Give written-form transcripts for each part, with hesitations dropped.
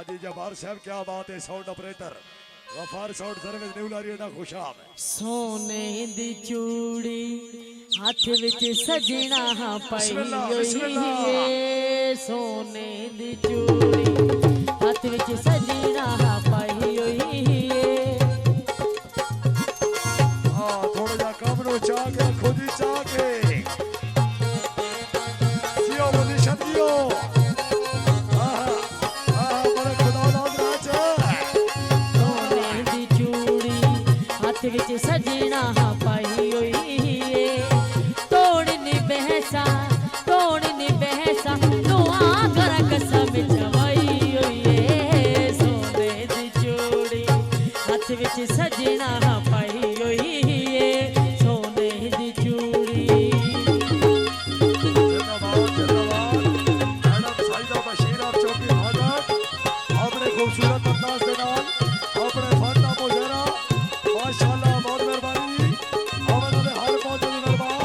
हाजी जबार साहब क्या बात है। Sound operator Gaffar sound service new Lari ना खुशाब सोने दी चूड़ी हाथ विच सजना पाई होई सोने दी चूड़ी हाथ विच सजना पाई होई थोड़ा जा कम नो चाह के खुद ही चाह के जियो बोली शदियो विच सजना पाई होई तोड़नी बहसा दुआ कर कसम चवाई होई सोने दी चूड़ी हाथ विच सजना पाई होई सोने दी चूड़ी अपने खूबसूरत अंदाज के नाल अपने फन का मुजरा माशाअल्लाह बहुत मेहरबानी हमारे ने हर बहुत मेहरबान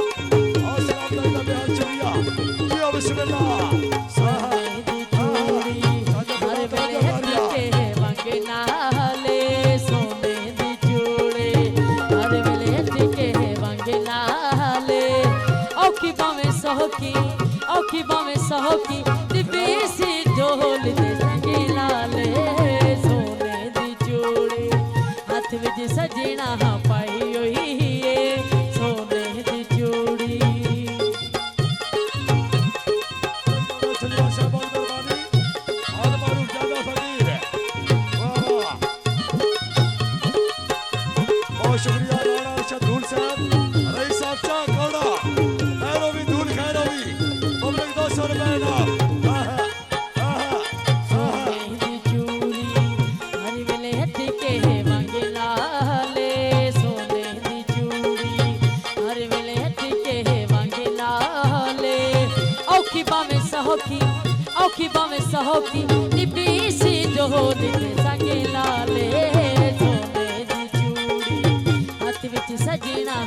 और सलाम अल्लाह बेहद शुक्रिया जी बिस्मिल्लाह सोने दी चूड़ी हर वेले के वांगे नाले सोने दी चूड़ी हर वेले के वांगे नाले औखी बावे सहकी दिबेसी ढोल दे संगे लाले सोने दी चूड़ी हाथ विच सजना पाई होई सोने दी चूड़ी चलिए साहब बहुत मेहरबानी और मारूफ ज्यादा फकीर है वाह बहुत शुक्रिया राणा अरशद धूल साहब रईस साहब चा कौड़ा खैरोवी धूल खैरोवी पब्लिक 200 रुपए ना औखी बावे सहकी निबीसी ढोल दे संगे लाले सोने दी चूड़ी हाथ विच सजना